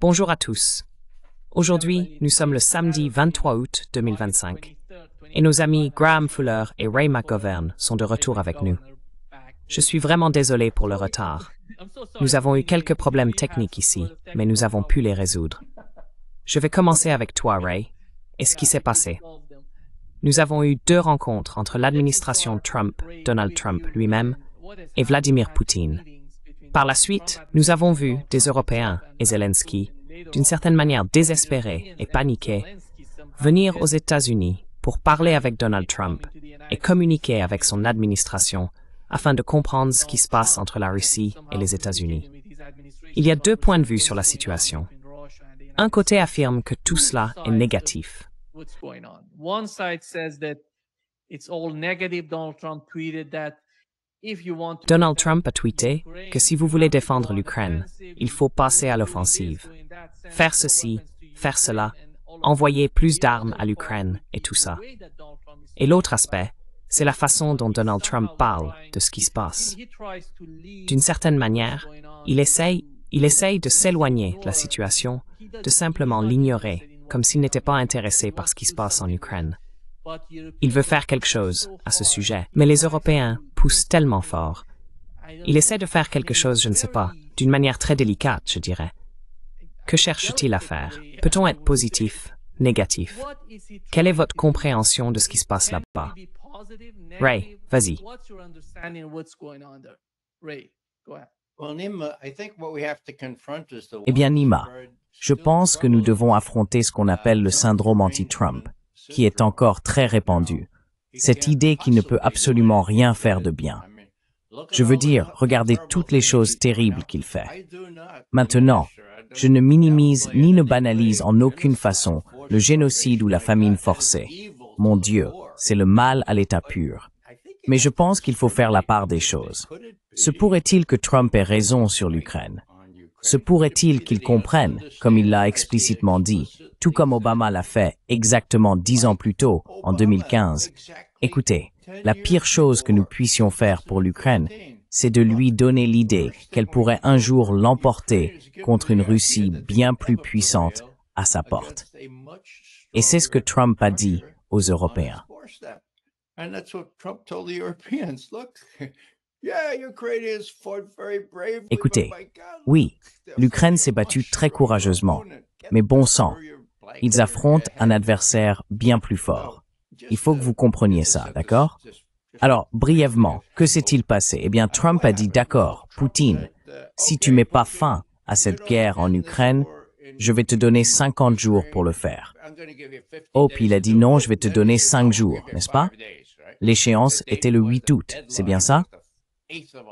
Bonjour à tous. Aujourd'hui, nous sommes le samedi 23 août 2025 et nos amis Graham Fuller et Ray McGovern sont de retour avec nous. Je suis vraiment désolé pour le retard. Nous avons eu quelques problèmes techniques ici, mais nous avons pu les résoudre. Je vais commencer avec toi, Ray, et ce qui s'est passé. Nous avons eu 2 rencontres entre l'administration Trump, Donald Trump lui-même, et Vladimir Poutine. Par la suite, nous avons vu des Européens et Zelensky, d'une certaine manière désespérés et paniqués, venir aux États-Unis pour parler avec Donald Trump et communiquer avec son administration afin de comprendre ce qui se passe entre la Russie et les États-Unis. Il y a 2 points de vue sur la situation. Un côté affirme que tout cela est négatif. One side says that it's all negative. Donald Trump a tweeté que si vous voulez défendre l'Ukraine, il faut passer à l'offensive. Faire ceci, faire cela, envoyer plus d'armes à l'Ukraine et tout ça. Et l'autre aspect, c'est la façon dont Donald Trump parle de ce qui se passe. D'une certaine manière, il essaye de s'éloigner de la situation, de simplement l'ignorer, comme s'il n'était pas intéressé par ce qui se passe en Ukraine. Il veut faire quelque chose à ce sujet, mais les Européens poussent tellement fort. Il essaie de faire quelque chose, je ne sais pas, d'une manière très délicate, je dirais. Que cherche-t-il à faire? Peut-on être positif, négatif? Quelle est votre compréhension de ce qui se passe là-bas? Ray, vas-y. Eh bien, Nima, je pense que nous devons affronter ce qu'on appelle le syndrome anti-Trump, qui est encore très répandu. Cette idée qu'il ne peut absolument rien faire de bien. Je veux dire, regardez toutes les choses terribles qu'il fait. Maintenant, je ne minimise ni ne banalise en aucune façon le génocide ou la famine forcée. Mon Dieu, c'est le mal à l'état pur. Mais je pense qu'il faut faire la part des choses. Se pourrait-il que Trump ait raison sur l'Ukraine? Se pourrait-il qu'il comprenne, comme il l'a explicitement dit, tout comme Obama l'a fait exactement 10 ans plus tôt, en 2015? Écoutez, la pire chose que nous puissions faire pour l'Ukraine, c'est de lui donner l'idée qu'elle pourrait un jour l'emporter contre une Russie bien plus puissante à sa porte. Et c'est ce que Trump a dit aux Européens. Écoutez, oui, l'Ukraine s'est battue très courageusement, mais bon sang, ils affrontent un adversaire bien plus fort. Il faut que vous compreniez ça, d'accord? Alors, brièvement, que s'est-il passé? Eh bien, Trump a dit, d'accord, Poutine, si tu mets pas fin à cette guerre en Ukraine, je vais te donner 50 jours pour le faire. Oh, puis il a dit non, je vais te donner 5 jours, n'est-ce pas? L'échéance était le 8 août, c'est bien ça?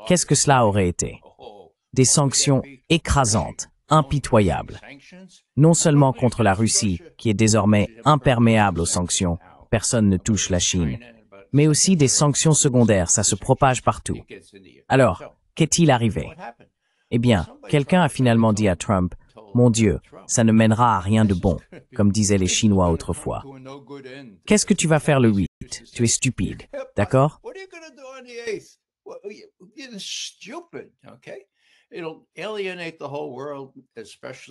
Qu'est-ce que cela aurait été? Des sanctions écrasantes, impitoyables. Non seulement contre la Russie, qui est désormais imperméable aux sanctions, personne ne touche la Chine, mais aussi des sanctions secondaires, ça se propage partout. Alors, qu'est-il arrivé? Eh bien, quelqu'un a finalement dit à Trump, « Mon Dieu, ça ne mènera à rien de bon », comme disaient les Chinois autrefois. Qu'est-ce que tu vas faire le 8? Tu es stupide, d'accord?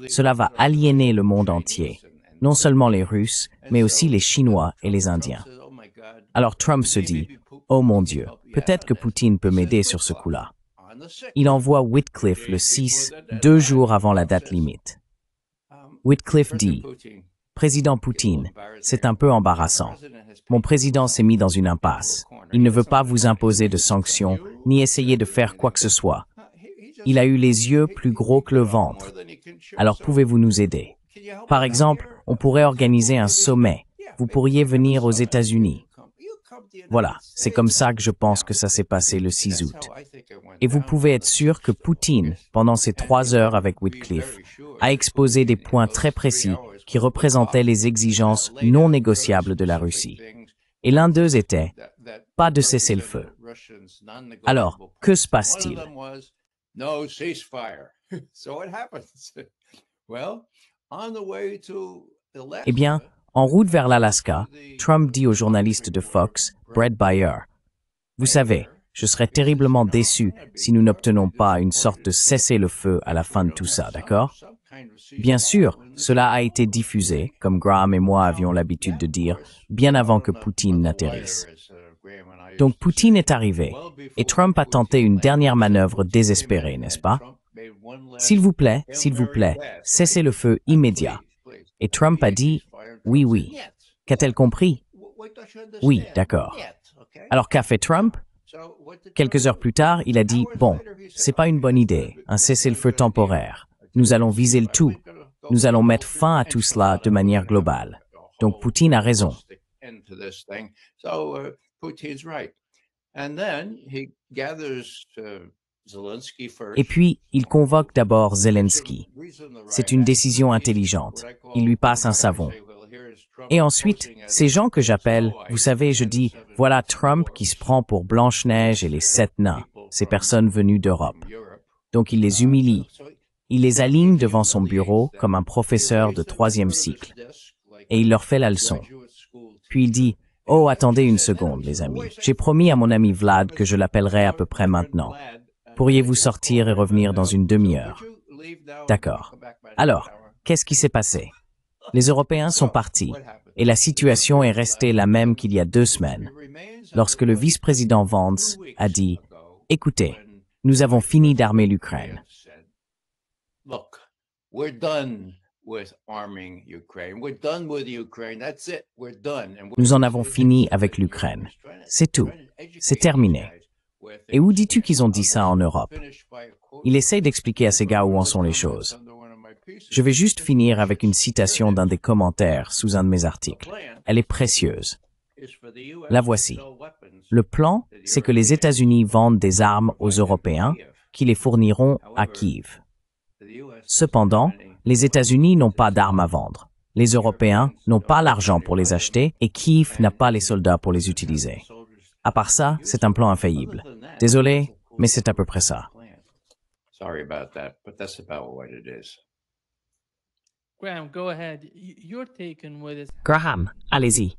Cela va aliéner le monde entier, non seulement les Russes, mais aussi les Chinois et les Indiens. Alors Trump se dit, « Oh mon Dieu, peut-être que Poutine peut m'aider sur ce coup-là. » Il envoie Whitcliffe le 6, 2 jours avant la date limite. Whitcliffe dit, « Président Poutine, c'est un peu embarrassant. Mon président s'est mis dans une impasse. Il ne veut pas vous imposer de sanctions, ni essayer de faire quoi que ce soit. Il a eu les yeux plus gros que le ventre. Alors pouvez-vous nous aider? Par exemple, on pourrait organiser un sommet. Vous pourriez venir aux États-Unis. » Voilà, c'est comme ça que je pense que ça s'est passé le 6 août. Et vous pouvez être sûr que Poutine, pendant ces 3 heures avec Whitcliffe, a exposé des points très précis qui représentaient les exigences non négociables de la Russie. Et l'un d'eux était « pas de cessez-le-feu ». Alors, que se passe-t-il? Eh bien, en route vers l'Alaska, Trump dit au journaliste de Fox, Bret Baier, « Vous savez, je serais terriblement déçu si nous n'obtenons pas une sorte de cessez-le-feu à la fin de tout ça, d'accord? Bien sûr, cela a été diffusé, comme Graham et moi avions l'habitude de dire, bien avant que Poutine n'atterrisse. Donc Poutine est arrivé, et Trump a tenté une dernière manœuvre désespérée, n'est-ce pas? S'il vous plaît, cessez le feu immédiat. Et Trump a dit, oui, oui. Qu'a-t-elle compris? Oui, d'accord. Alors qu'a fait Trump? Quelques heures plus tard, il a dit, bon, c'est pas une bonne idée, un cessez-le-feu temporaire. Nous allons viser le tout. Nous allons mettre fin à tout cela de manière globale. Donc Poutine a raison. Et puis, il convoque d'abord Zelensky. C'est une décision intelligente. Il lui passe un savon. Et ensuite, ces gens que j'appelle, vous savez, je dis, voilà Trump qui se prend pour Blanche-Neige et les 7 nains, ces personnes venues d'Europe. Donc il les humilie. Il les aligne devant son bureau comme un professeur de 3e cycle. Et il leur fait la leçon. Puis il dit, oh, attendez une seconde, les amis. J'ai promis à mon ami Vlad que je l'appellerai à peu près maintenant. Pourriez-vous sortir et revenir dans une demi-heure? D'accord. Alors, qu'est-ce qui s'est passé? Les Européens sont partis, et la situation est restée la même qu'il y a 2 semaines, lorsque le vice-président Vance a dit « Écoutez, nous avons fini d'armer l'Ukraine. » Nous en avons fini avec l'Ukraine. C'est tout. C'est terminé. Et où dis-tu qu'ils ont dit ça en Europe? Il essaye d'expliquer à ces gars où en sont les choses. Je vais juste finir avec une citation d'un des commentaires sous un de mes articles. Elle est précieuse. La voici. Le plan, c'est que les États-Unis vendent des armes aux Européens qui les fourniront à Kiev. Cependant, les États-Unis n'ont pas d'armes à vendre. Les Européens n'ont pas l'argent pour les acheter et Kiev n'a pas les soldats pour les utiliser. À part ça, c'est un plan infaillible. Désolé, mais c'est à peu près ça. Graham, allez-y.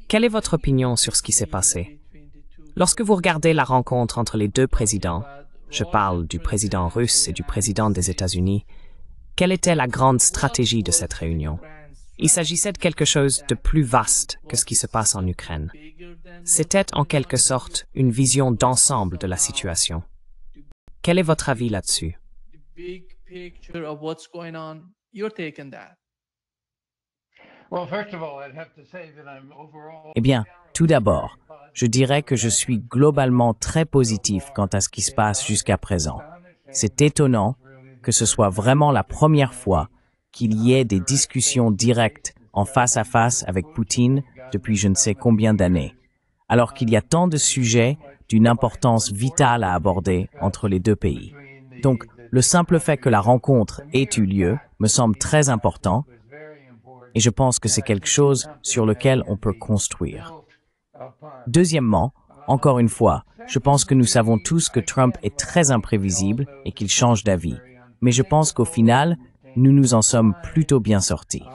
Quelle est votre opinion sur ce qui s'est passé? Lorsque vous regardez la rencontre entre les 2 présidents, je parle du président russe et du président des États-Unis, quelle était la grande stratégie de cette réunion? Il s'agissait de quelque chose de plus vaste que ce qui se passe en Ukraine. C'était en quelque sorte une vision d'ensemble de la situation. Quel est votre avis là-dessus? Eh bien, tout d'abord, je dirais que je suis globalement très positif quant à ce qui se passe jusqu'à présent. C'est étonnant que ce soit vraiment la première fois qu'il y ait des discussions directes en face à face avec Poutine depuis je ne sais combien d'années, alors qu'il y a tant de sujets d'une importance vitale à aborder entre les 2 pays. Donc, le simple fait que la rencontre ait eu lieu me semble très important et je pense que c'est quelque chose sur lequel on peut construire. Deuxièmement, encore une fois, je pense que nous savons tous que Trump est très imprévisible et qu'il change d'avis. Mais je pense qu'au final, nous nous en sommes plutôt bien sortis.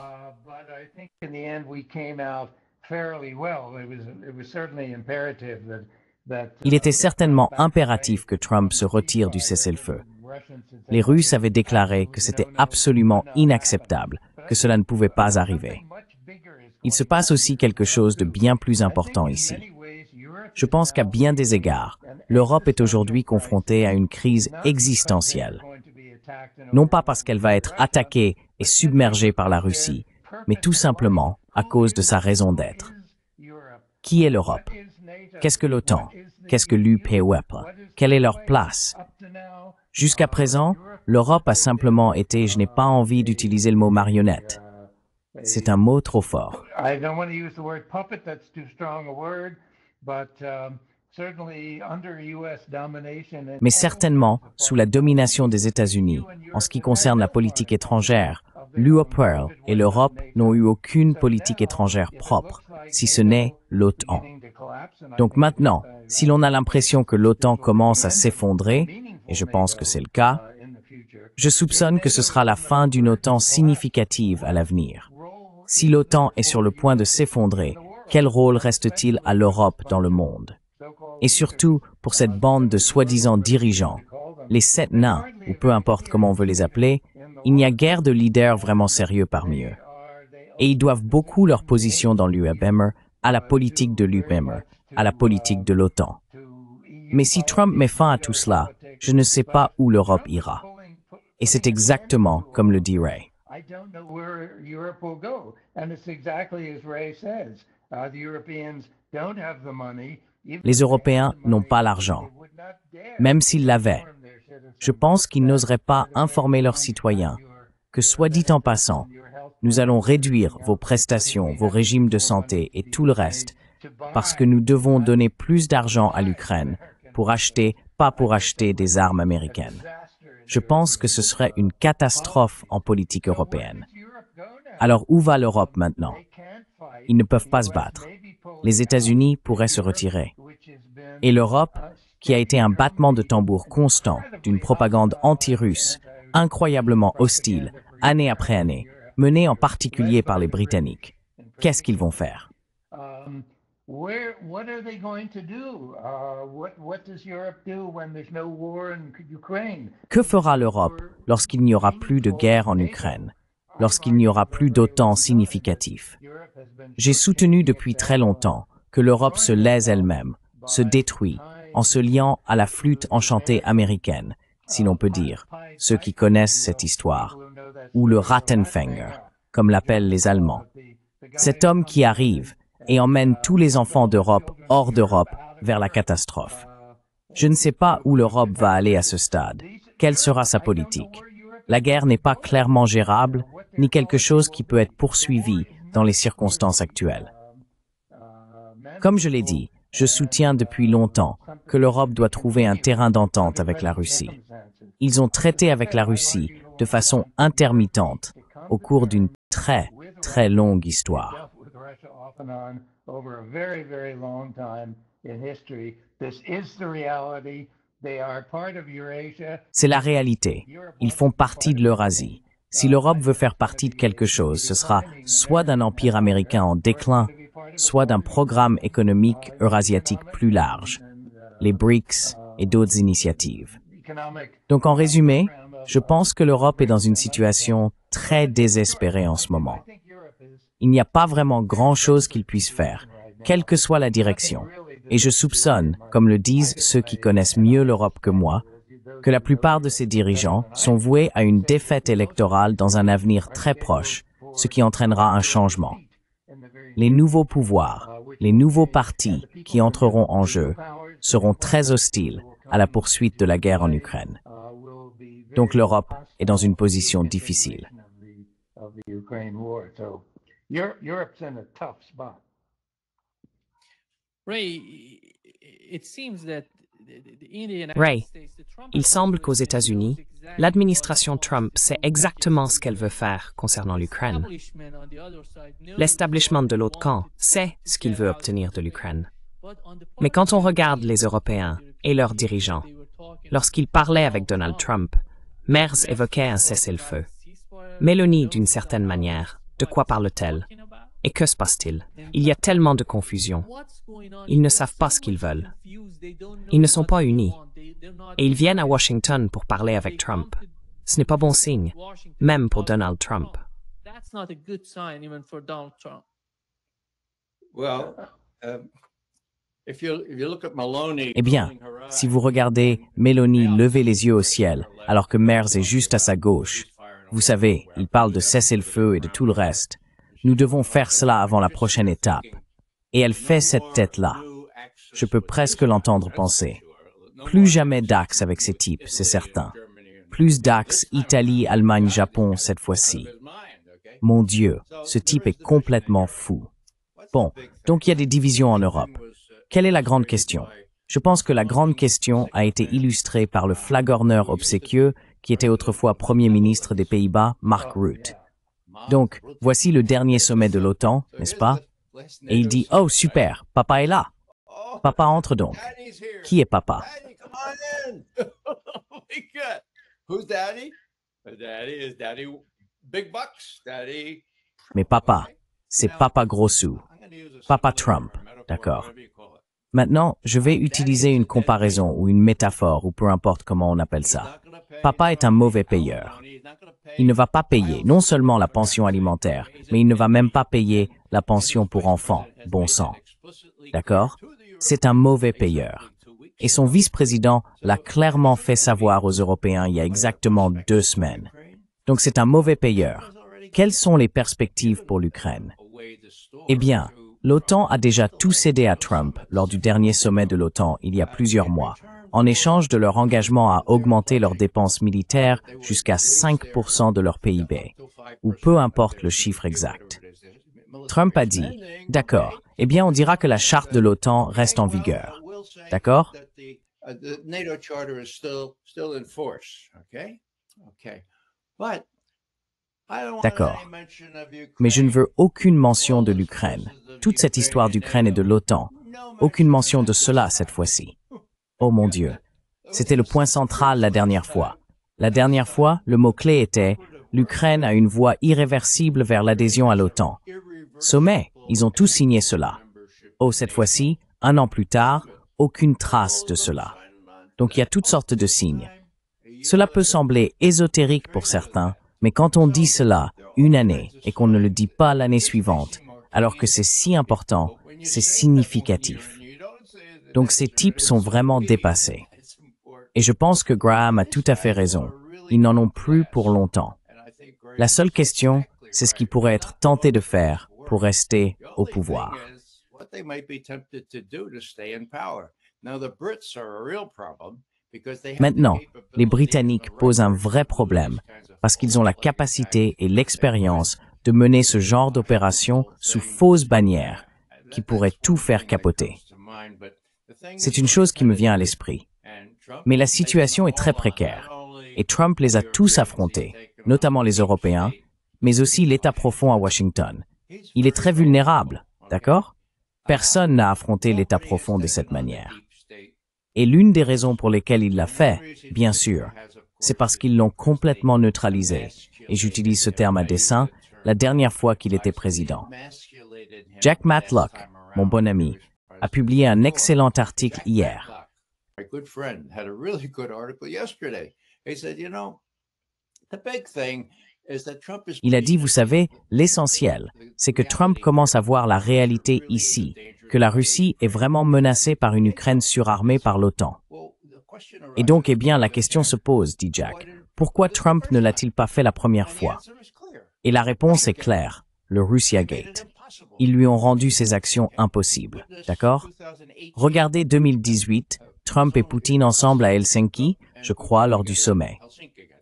Il était certainement impératif que Trump se retire du cessez-le-feu. Les Russes avaient déclaré que c'était absolument inacceptable, que cela ne pouvait pas arriver. Il se passe aussi quelque chose de bien plus important ici. Je pense qu'à bien des égards, l'Europe est aujourd'hui confrontée à une crise existentielle. Non pas parce qu'elle va être attaquée et submergée par la Russie, mais tout simplement à cause de sa raison d'être. Qui est l'Europe? Qu'est-ce que l'OTAN? Qu'est-ce que l'UPOEP? Quelle est leur place? Jusqu'à présent, l'Europe a simplement été, je n'ai pas envie d'utiliser le mot marionnette. C'est un mot trop fort. Mais certainement, sous la domination des États-Unis, en ce qui concerne la politique étrangère, l'UPOEP et l'Europe n'ont eu aucune politique étrangère propre, si ce n'est l'OTAN. Donc maintenant, si l'on a l'impression que l'OTAN commence à s'effondrer, et je pense que c'est le cas, je soupçonne que ce sera la fin d'une OTAN significative à l'avenir. Si l'OTAN est sur le point de s'effondrer, quel rôle reste-t-il à l'Europe dans le monde? Et surtout, pour cette bande de soi-disant dirigeants, les 7 nains, ou peu importe comment on veut les appeler, Il n'y a guère de leaders vraiment sérieux parmi eux. Et ils doivent beaucoup leur position dans l'UMR à la politique de l'UMR, à la politique de l'OTAN. Mais si Trump met fin à tout cela, je ne sais pas où l'Europe ira. Et c'est exactement comme le dit Ray. Les Européens n'ont pas l'argent, même s'ils l'avaient. Je pense qu'ils n'oseraient pas informer leurs citoyens que, soit dit en passant, nous allons réduire vos prestations, vos régimes de santé et tout le reste, parce que nous devons donner plus d'argent à l'Ukraine pour acheter, pas pour acheter des armes américaines. Je pense que ce serait une catastrophe en politique européenne. Alors où va l'Europe maintenant? Ils ne peuvent pas se battre. Les États-Unis pourraient se retirer. Et l'Europe, qui a été un battement de tambour constant d'une propagande anti-russe, incroyablement hostile, année après année, menée en particulier par les Britanniques, qu'est-ce qu'ils vont faire? Que fera l'Europe lorsqu'il n'y aura plus de guerre en Ukraine, lorsqu'il n'y aura plus d'OTAN significatif? J'ai soutenu depuis très longtemps que l'Europe se lèse elle-même, se détruit, en se liant à la flûte enchantée américaine, si l'on peut dire, ceux qui connaissent cette histoire, ou le Rattenfänger, comme l'appellent les Allemands. Cet homme qui arrive et emmène tous les enfants d'Europe hors d'Europe vers la catastrophe. Je ne sais pas où l'Europe va aller à ce stade. Quelle sera sa politique? La guerre n'est pas clairement gérable, ni quelque chose qui peut être poursuivi dans les circonstances actuelles. Comme je l'ai dit, je soutiens depuis longtemps que l'Europe doit trouver un terrain d'entente avec la Russie. Ils ont traité avec la Russie de façon intermittente au cours d'une très, très longue histoire. C'est la réalité. Ils font partie de l'Eurasie. Si l'Europe veut faire partie de quelque chose, ce sera soit d'un empire américain en déclin, soit d'un programme économique eurasiatique plus large, les BRICS et d'autres initiatives. Donc en résumé, je pense que l'Europe est dans une situation très désespérée en ce moment. Il n'y a pas vraiment grand-chose qu'ils puissent faire, quelle que soit la direction. Et je soupçonne, comme le disent ceux qui connaissent mieux l'Europe que moi, que la plupart de ces dirigeants sont voués à une défaite électorale dans un avenir très proche, ce qui entraînera un changement. Les nouveaux pouvoirs, les nouveaux partis qui entreront en jeu seront très hostiles à la poursuite de la guerre en Ukraine. Donc l'Europe est dans une position difficile. Ray, il semble qu'aux États-Unis, l'administration Trump sait exactement ce qu'elle veut faire concernant l'Ukraine. L'establishment de l'autre camp sait ce qu'il veut obtenir de l'Ukraine. Mais quand on regarde les Européens et leurs dirigeants, lorsqu'ils parlaient avec Donald Trump, Merz évoquait un cessez-le-feu. Mélanie, d'une certaine manière, de quoi parle-t-elle? Et que se passe-t-il? Il y a tellement de confusion. Ils ne savent pas ce qu'ils veulent. Ils ne sont pas unis. Et ils viennent à Washington pour parler avec Trump. Ce n'est pas bon signe, même pour Donald Trump. Eh bien, si vous regardez Mélanie lever les yeux au ciel, alors que Merz est juste à sa gauche, vous savez, il parle de cessez-le-feu et de tout le reste. Nous devons faire cela avant la prochaine étape. Et elle fait cette tête-là. Je peux presque l'entendre penser. Plus jamais d'Axe avec ces types, c'est certain. Plus d'Axe, Italie, Allemagne, Japon cette fois-ci. Mon Dieu, ce type est complètement fou. Bon, donc il y a des divisions en Europe. Quelle est la grande question? Je pense que la grande question a été illustrée par le flagorneur obséquieux qui était autrefois Premier ministre des Pays-Bas, Mark Rutte. Donc, voici le dernier sommet de l'OTAN, n'est-ce pas? Et il dit « Oh, super, papa est là. Papa entre donc. Qui est papa? » Mais papa, c'est Papa Gros Sous. Papa Trump, d'accord? Maintenant, je vais utiliser une comparaison ou une métaphore, ou peu importe comment on appelle ça. Papa est un mauvais payeur. Il ne va pas payer non seulement la pension alimentaire, mais il ne va même pas payer la pension pour enfants, bon sang. D'accord? C'est un mauvais payeur. Et son vice-président l'a clairement fait savoir aux Européens il y a exactement 2 semaines. Donc c'est un mauvais payeur. Quelles sont les perspectives pour l'Ukraine? Eh bien, l'OTAN a déjà tout cédé à Trump lors du dernier sommet de l'OTAN il y a plusieurs mois, en échange de leur engagement à augmenter leurs dépenses militaires jusqu'à 5% de leur PIB, ou peu importe le chiffre exact. Trump a dit, d'accord, eh bien on dira que la charte de l'OTAN reste en vigueur. D'accord? D'accord. Mais je ne veux aucune mention de l'Ukraine. Toute cette histoire d'Ukraine et de l'OTAN. Aucune mention de cela cette fois-ci. Oh mon Dieu. C'était le point central la dernière fois. La dernière fois, le mot-clé était « L'Ukraine a une voie irréversible vers l'adhésion à l'OTAN ». Sommet, ils ont tous signé cela. Oh, cette fois-ci, 1 an plus tard, aucune trace de cela. Donc il y a toutes sortes de signes. Cela peut sembler ésotérique pour certains, mais quand on dit cela une année et qu'on ne le dit pas l'année suivante, alors que c'est si important, c'est significatif. Donc ces types sont vraiment dépassés. Et je pense que Graham a tout à fait raison. Ils n'en ont plus pour longtemps. La seule question, c'est ce qu'ils pourraient être tentés de faire pour rester au pouvoir. Maintenant, les Britanniques posent un vrai problème parce qu'ils ont la capacité et l'expérience de mener ce genre d'opération sous fausse bannière qui pourrait tout faire capoter. C'est une chose qui me vient à l'esprit. Mais la situation est très précaire et Trump les a tous affrontés, notamment les Européens, mais aussi l'État profond à Washington. Il est très vulnérable, d'accord? Personne n'a affronté l'État profond de cette manière. Et l'une des raisons pour lesquelles il l'a fait, bien sûr, c'est parce qu'ils l'ont complètement neutralisé, et j'utilise ce terme à dessein, la dernière fois qu'il était président. Jack Matlock, mon bon ami, a publié un excellent article hier. Il a dit, vous savez, l'essentiel, c'est que Trump commence à voir la réalité ici, que la Russie est vraiment menacée par une Ukraine surarmée par l'OTAN. Et donc, eh bien, la question se pose, dit Jack, pourquoi Trump ne l'a-t-il pas fait la première fois? Et la réponse est claire, le Russiagate. Ils lui ont rendu ses actions impossibles, d'accord? Regardez 2018, Trump et Poutine ensemble à Helsinki, je crois, lors du sommet.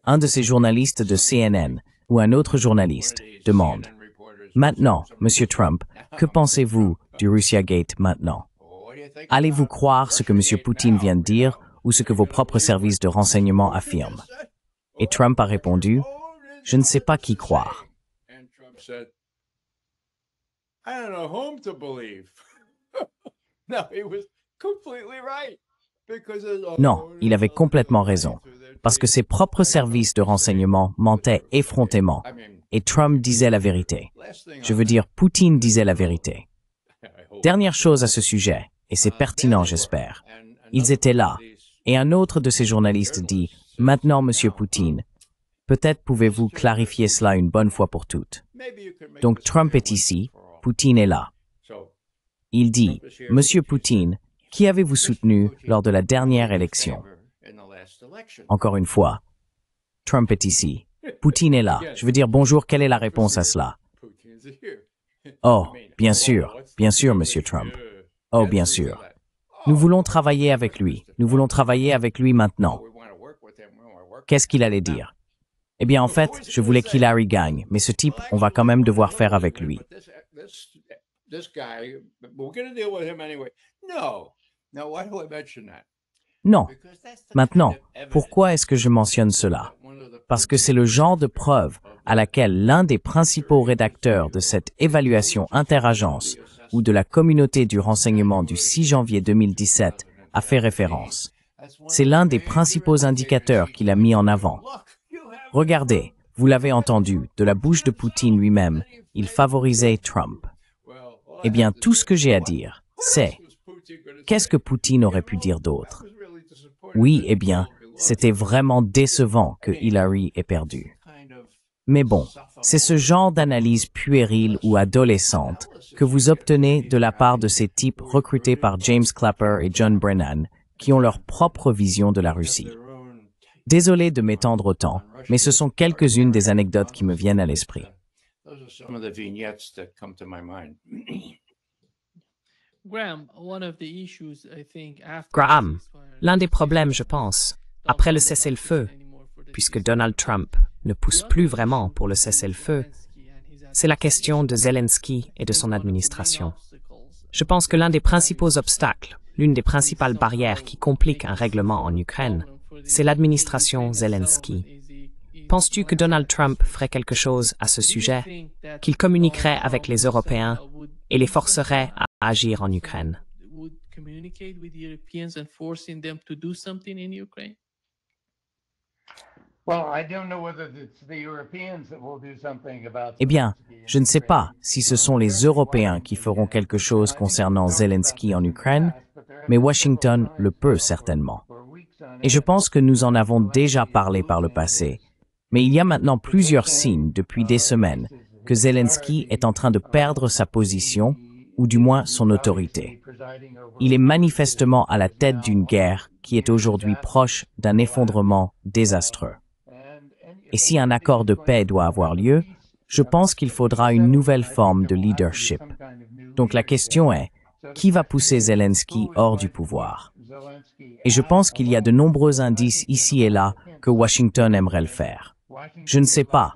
Un de ces journalistes de CNN ou un autre journaliste demande « Maintenant, Monsieur Trump, que pensez-vous du Russiagate maintenant? Allez-vous croire ce que Monsieur Poutine vient de dire ou ce que vos propres services de renseignement affirment? » Et Trump a répondu « Je ne sais pas qui croire. » Non, il avait complètement raison, parce que ses propres services de renseignement mentaient effrontément, et Trump disait la vérité. Je veux dire, Poutine disait la vérité. Dernière chose à ce sujet, et c'est pertinent, j'espère. Ils étaient là, et un autre de ces journalistes dit « Maintenant, Monsieur Poutine, peut-être pouvez-vous clarifier cela une bonne fois pour toutes. » Donc Trump est ici, Poutine est là. Il dit « Monsieur Poutine, qui avez-vous soutenu lors de la dernière élection? » Encore une fois, Trump est ici. Poutine est là. Je veux dire, bonjour, quelle est la réponse à cela? Oh, bien sûr, Monsieur Trump. Oh, bien sûr. Nous voulons travailler avec lui. Nous voulons travailler avec lui maintenant. Qu'est-ce qu'il allait dire? Eh bien, en fait, je voulais qu'Hillary gagne, mais ce type, on va quand même devoir faire avec lui. Non. Maintenant, pourquoi est-ce que je mentionne cela? Parce que c'est le genre de preuve à laquelle l'un des principaux rédacteurs de cette évaluation interagence ou de la communauté du renseignement du 6 janvier 2017 a fait référence. C'est l'un des principaux indicateurs qu'il a mis en avant. Regardez, vous l'avez entendu, de la bouche de Poutine lui-même, il favorisait Trump. Eh bien, tout ce que j'ai à dire, c'est Qu'est-ce que Poutine aurait pu dire d'autre? Oui, eh bien, c'était vraiment décevant que Hillary ait perdu. Mais bon, c'est ce genre d'analyse puérile ou adolescente que vous obtenez de la part de ces types recrutés par James Clapper et John Brennan, qui ont leur propre vision de la Russie. Désolé de m'étendre autant, mais ce sont quelques-unes des anecdotes qui me viennent à l'esprit. Graham, l'un des problèmes, je pense, après le cessez-le-feu, puisque Donald Trump ne pousse plus vraiment pour le cessez-le-feu, c'est la question de Zelensky et de son administration. Je pense que l'un des principaux obstacles, l'une des principales barrières qui compliquent un règlement en Ukraine, c'est l'administration Zelensky. Penses-tu que Donald Trump ferait quelque chose à ce sujet, qu'il communiquerait avec les Européens et les forcerait à agir en Ukraine? Eh bien, je ne sais pas si ce sont les Européens qui feront quelque chose concernant Zelensky en Ukraine, mais Washington le peut certainement. Et je pense que nous en avons déjà parlé par le passé, mais il y a maintenant plusieurs signes depuis des semaines que Zelensky est en train de perdre sa position, ou du moins son autorité. Il est manifestement à la tête d'une guerre qui est aujourd'hui proche d'un effondrement désastreux. Et si un accord de paix doit avoir lieu, je pense qu'il faudra une nouvelle forme de leadership. Donc la question est, qui va pousser Zelensky hors du pouvoir? Et je pense qu'il y a de nombreux indices ici et là que Washington aimerait le faire. Je ne sais pas.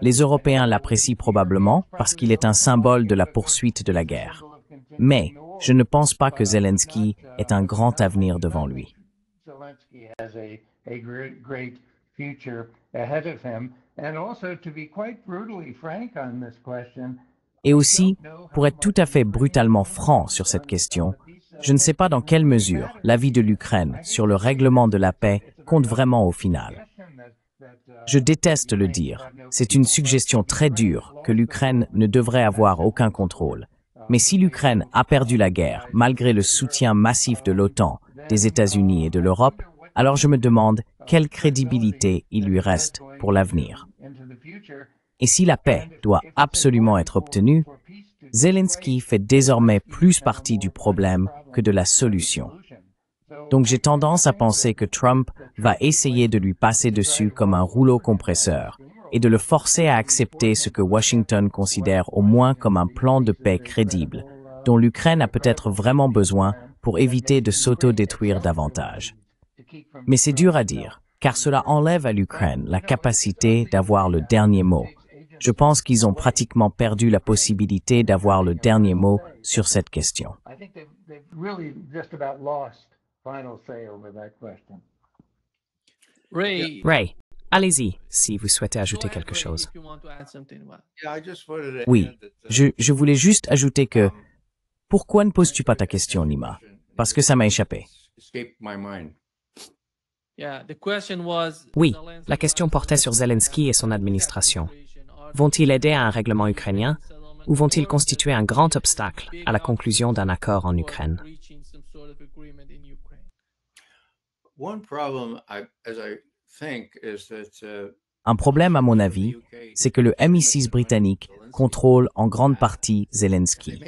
Les Européens l'apprécient probablement parce qu'il est un symbole de la poursuite de la guerre. Mais je ne pense pas que Zelensky ait un grand avenir devant lui. Et aussi, pour être tout à fait brutalement franc sur cette question, je ne sais pas dans quelle mesure l'avis de l'Ukraine sur le règlement de la paix compte vraiment au final. Je déteste le dire, c'est une suggestion très dure que l'Ukraine ne devrait avoir aucun contrôle. Mais si l'Ukraine a perdu la guerre, malgré le soutien massif de l'OTAN, des États-Unis et de l'Europe, alors je me demande quelle crédibilité il lui reste pour l'avenir. Et si la paix doit absolument être obtenue, Zelensky fait désormais plus partie du problème que de la solution. Donc j'ai tendance à penser que Trump va essayer de lui passer dessus comme un rouleau compresseur et de le forcer à accepter ce que Washington considère au moins comme un plan de paix crédible, dont l'Ukraine a peut-être vraiment besoin pour éviter de s'auto-détruire davantage. Mais c'est dur à dire, car cela enlève à l'Ukraine la capacité d'avoir le dernier mot. Je pense qu'ils ont pratiquement perdu la possibilité d'avoir le dernier mot sur cette question. Ray, allez-y si vous souhaitez ajouter quelque chose. Oui, je voulais juste ajouter que pourquoi ne poses-tu pas ta question, Nima? Parce que ça m'a échappé. Oui, la question portait sur Zelensky et son administration. Vont-ils aider à un règlement ukrainien ou vont-ils constituer un grand obstacle à la conclusion d'un accord en Ukraine? Un problème, à mon avis, c'est que le MI6 britannique contrôle en grande partie Zelensky.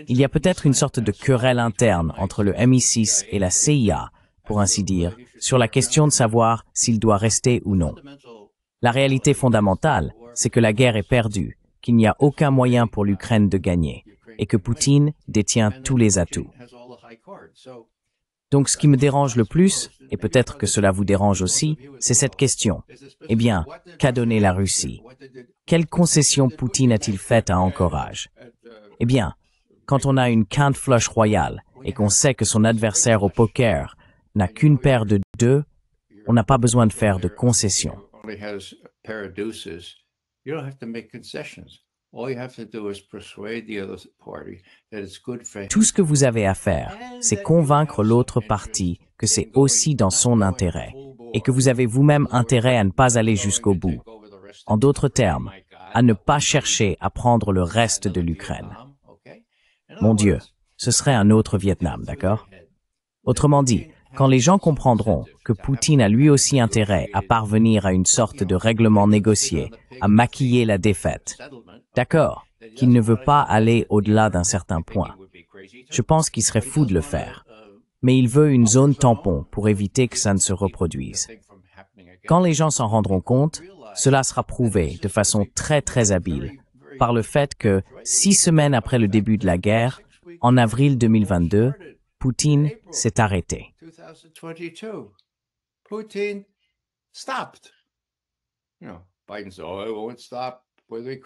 Il y a peut-être une sorte de querelle interne entre le MI6 et la CIA, pour ainsi dire, sur la question de savoir s'il doit rester ou non. La réalité fondamentale, c'est que la guerre est perdue, qu'il n'y a aucun moyen pour l'Ukraine de gagner, et que Poutine détient tous les atouts. Donc ce qui me dérange le plus, et peut-être que cela vous dérange aussi, c'est cette question. Eh bien, qu'a donné la Russie? Quelles concessions Poutine a-t-il faites à Anchorage? Eh bien, quand on a une quinte flush royale et qu'on sait que son adversaire au poker n'a qu'une paire de deux, on n'a pas besoin de faire de concessions. Tout ce que vous avez à faire, c'est convaincre l'autre partie que c'est aussi dans son intérêt et que vous avez vous-même intérêt à ne pas aller jusqu'au bout. En d'autres termes, à ne pas chercher à prendre le reste de l'Ukraine. Mon Dieu, ce serait un autre Vietnam, d'accord? Autrement dit, quand les gens comprendront que Poutine a lui aussi intérêt à parvenir à une sorte de règlement négocié, à maquiller la défaite, d'accord, qu'il ne veut pas aller au-delà d'un certain point. Je pense qu'il serait fou de le faire. Mais il veut une zone tampon pour éviter que ça ne se reproduise. Quand les gens s'en rendront compte, cela sera prouvé de façon très habile par le fait que 6 semaines après le début de la guerre, en avril 2022, Poutine s'est arrêté.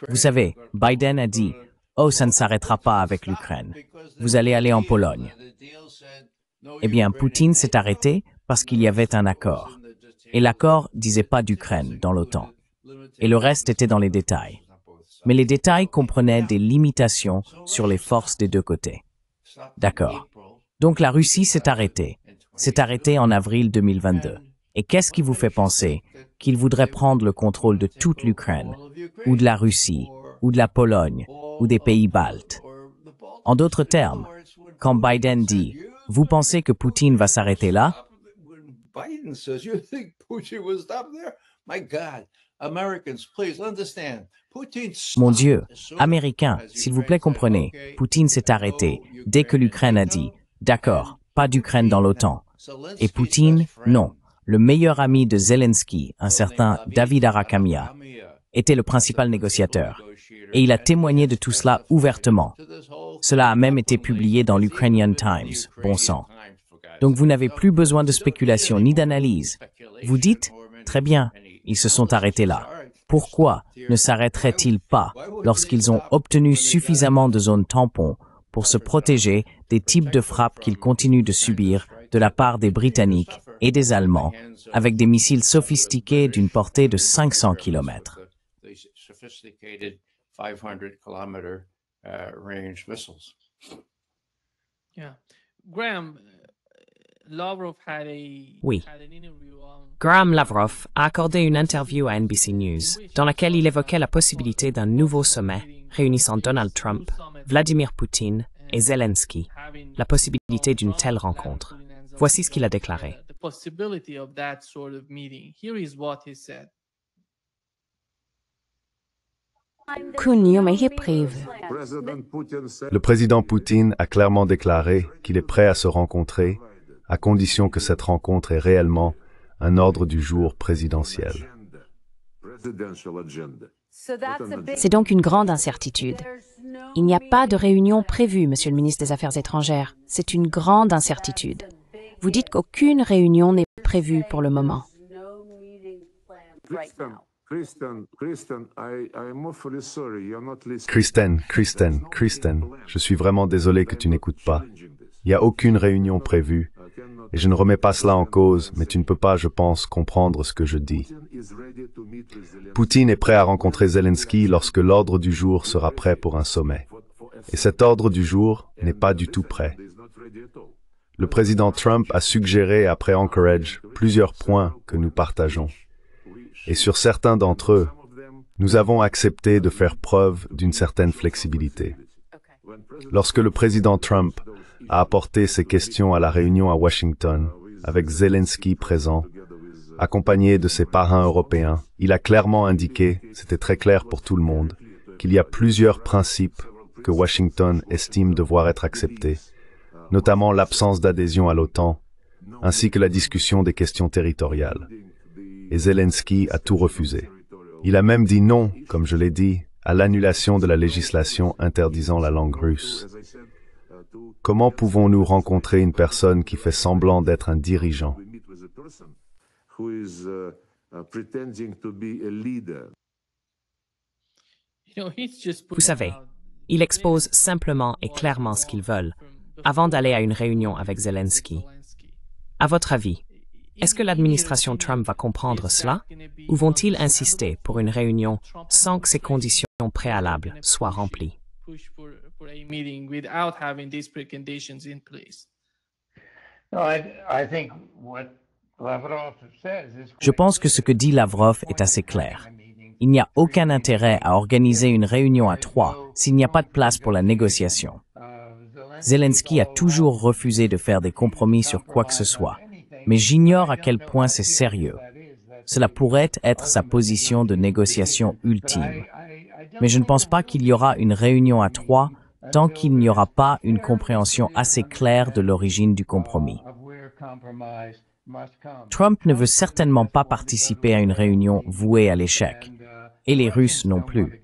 Vous savez, Biden a dit « Oh, ça ne s'arrêtera pas avec l'Ukraine. Vous allez aller en Pologne. » Eh bien, Poutine s'est arrêté parce qu'il y avait un accord. Et l'accord disait pas d'Ukraine dans l'OTAN. Et le reste était dans les détails. Mais les détails comprenaient des limitations sur les forces des deux côtés. D'accord. Donc la Russie s'est arrêtée. S'est arrêtée en avril 2022. Et qu'est-ce qui vous fait penser qu'il voudrait prendre le contrôle de toute l'Ukraine, ou de la Russie, ou de la Pologne, ou des pays baltes? En d'autres termes, quand Biden dit « Vous pensez que Poutine va s'arrêter là ?» Mon Dieu, Américains, s'il vous plaît comprenez, Poutine s'est arrêté dès que l'Ukraine a dit « D'accord, pas d'Ukraine dans l'OTAN ». Et Poutine, non. Le meilleur ami de Zelensky, un certain David Arakhamia, était le principal négociateur. Et il a témoigné de tout cela ouvertement. Cela a même été publié dans l'Ukrainian Times, bon sang. Donc vous n'avez plus besoin de spéculation ni d'analyse. Vous dites, très bien, ils se sont arrêtés là. Pourquoi ne s'arrêteraient-ils pas lorsqu'ils ont obtenu suffisamment de zones tampons pour se protéger des types de frappes qu'ils continuent de subir de la part des Britanniques et des Allemands avec des missiles sophistiqués d'une portée de 500 km? Oui. Graham Lavrov a accordé une interview à NBC News dans laquelle il évoquait la possibilité d'un nouveau sommet réunissant Donald Trump, Vladimir Poutine et Zelensky, la possibilité d'une telle rencontre. Voici ce qu'il a déclaré. Le président Poutine a clairement déclaré qu'il est prêt à se rencontrer, à condition que cette rencontre ait réellement un ordre du jour présidentiel. C'est donc une grande incertitude. Il n'y a pas de réunion prévue, Monsieur le ministre des Affaires étrangères. C'est une grande incertitude. Vous dites qu'aucune réunion n'est prévue pour le moment. Kristen, je suis vraiment désolé que tu n'écoutes pas. Il n'y a aucune réunion prévue, et je ne remets pas cela en cause, mais tu ne peux pas, je pense, comprendre ce que je dis. Poutine est prêt à rencontrer Zelensky lorsque l'ordre du jour sera prêt pour un sommet. Et cet ordre du jour n'est pas du tout prêt. Le président Trump a suggéré après Anchorage plusieurs points que nous partageons. Et sur certains d'entre eux, nous avons accepté de faire preuve d'une certaine flexibilité. Lorsque le président Trump a apporté ses questions à la réunion à Washington, avec Zelensky présent, accompagné de ses parrains européens, il a clairement indiqué, c'était très clair pour tout le monde, qu'il y a plusieurs principes que Washington estime devoir être acceptés, notamment l'absence d'adhésion à l'OTAN, ainsi que la discussion des questions territoriales. Et Zelensky a tout refusé. Il a même dit non, comme je l'ai dit, à l'annulation de la législation interdisant la langue russe. Comment pouvons-nous rencontrer une personne qui fait semblant d'être un dirigeant? Vous savez, il expose simplement et clairement ce qu'ils veulent avant d'aller à une réunion avec Zelensky. À votre avis, est-ce que l'administration Trump va comprendre cela ou vont-ils insister pour une réunion sans que ces conditions préalables soient remplies? Je pense que ce que dit Lavrov est assez clair. Il n'y a aucun intérêt à organiser une réunion à trois s'il n'y a pas de place pour la négociation. Zelensky a toujours refusé de faire des compromis sur quoi que ce soit, mais j'ignore à quel point c'est sérieux. Cela pourrait être sa position de négociation ultime. Mais je ne pense pas qu'il y aura une réunion à trois tant qu'il n'y aura pas une compréhension assez claire de l'origine du compromis. Trump ne veut certainement pas participer à une réunion vouée à l'échec, et les Russes non plus.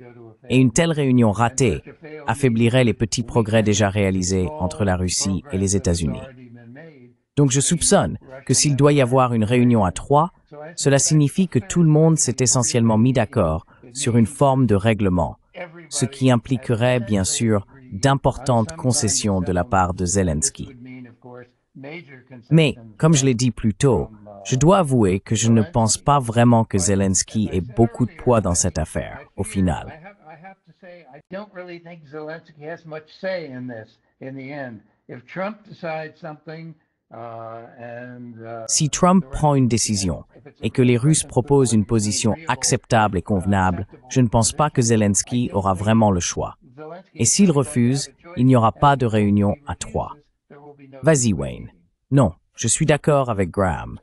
Et une telle réunion ratée affaiblirait les petits progrès déjà réalisés entre la Russie et les États-Unis. Donc je soupçonne que s'il doit y avoir une réunion à trois, cela signifie que tout le monde s'est essentiellement mis d'accord sur une forme de règlement, ce qui impliquerait bien sûr d'importantes concessions de la part de Zelensky. Mais, comme je l'ai dit plus tôt, je dois avouer que je ne pense pas vraiment que Zelensky ait beaucoup de poids dans cette affaire, au final. Si Trump prend une décision et que les Russes proposent une position acceptable et convenable, je ne pense pas que Zelensky aura vraiment le choix. Et s'il refuse, il n'y aura pas de réunion à trois. Vas-y, Wayne. Non, je suis d'accord avec Graham.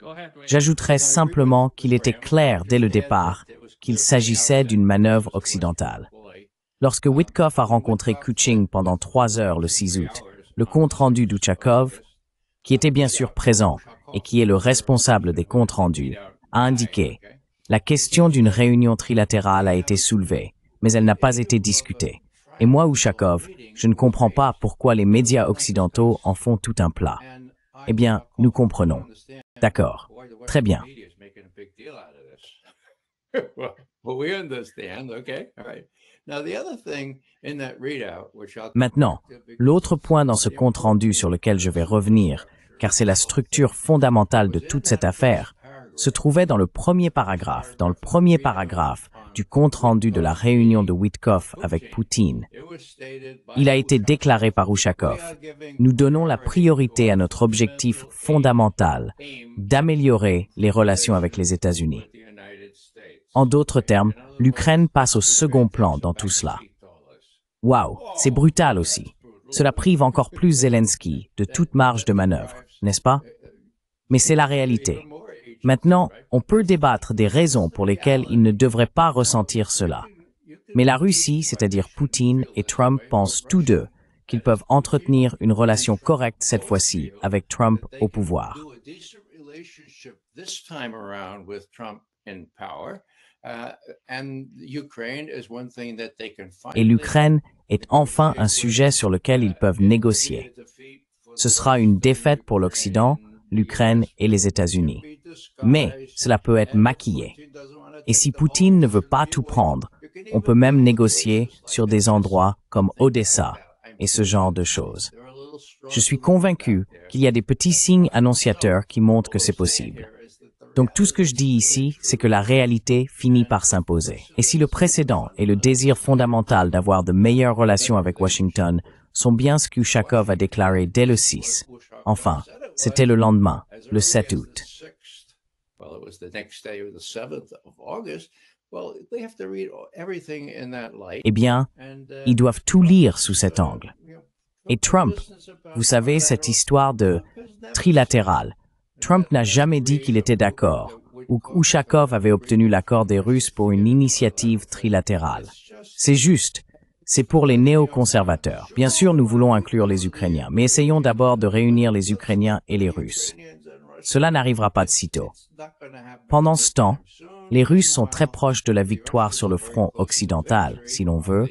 J'ajouterais simplement qu'il était clair dès le départ qu'il s'agissait d'une manœuvre occidentale. Lorsque Witkoff a rencontré Kuching pendant 3 heures le 6 août, le compte-rendu d'Ushakov, qui était bien sûr présent et qui est le responsable des comptes rendus, a indiqué « La question d'une réunion trilatérale a été soulevée, mais elle n'a pas été discutée. Et moi, Ushakov, je ne comprends pas pourquoi les médias occidentaux en font tout un plat. » Eh bien, nous comprenons. D'accord. Très bien. Maintenant, l'autre point dans ce compte-rendu sur lequel je vais revenir, car c'est la structure fondamentale de toute cette affaire, se trouvait dans le premier paragraphe du compte-rendu de la réunion de Witkoff avec Poutine. Il a été déclaré par Ushakov. Nous donnons la priorité à notre objectif fondamental d'améliorer les relations avec les États-Unis. En d'autres termes, l'Ukraine passe au second plan dans tout cela. Waouh, c'est brutal aussi. Cela prive encore plus Zelensky de toute marge de manœuvre, n'est-ce pas? Mais c'est la réalité. Maintenant, on peut débattre des raisons pour lesquelles il ne devrait pas ressentir cela. Mais la Russie, c'est-à-dire Poutine et Trump, pensent tous deux qu'ils peuvent entretenir une relation correcte cette fois-ci avec Trump au pouvoir. Et l'Ukraine est enfin un sujet sur lequel ils peuvent négocier. Ce sera une défaite pour l'Occident, l'Ukraine et les États-Unis. Mais cela peut être maquillé. Et si Poutine ne veut pas tout prendre, on peut même négocier sur des endroits comme Odessa et ce genre de choses. Je suis convaincu qu'il y a des petits signes annonciateurs qui montrent que c'est possible. Donc tout ce que je dis ici, c'est que la réalité finit par s'imposer. Et si le précédent et le désir fondamental d'avoir de meilleures relations avec Washington sont bien ce qu'Ushakov a déclaré dès le 6, enfin, c'était le lendemain, le 7 août. Eh bien, ils doivent tout lire sous cet angle. Et Trump, vous savez, cette histoire de trilatéral, Trump n'a jamais dit qu'il était d'accord, ou qu'Ushakov avait obtenu l'accord des Russes pour une initiative trilatérale. C'est juste, c'est pour les néoconservateurs. Bien sûr, nous voulons inclure les Ukrainiens, mais essayons d'abord de réunir les Ukrainiens et les Russes. Cela n'arrivera pas de sitôt. Pendant ce temps, les Russes sont très proches de la victoire sur le front occidental, si l'on veut,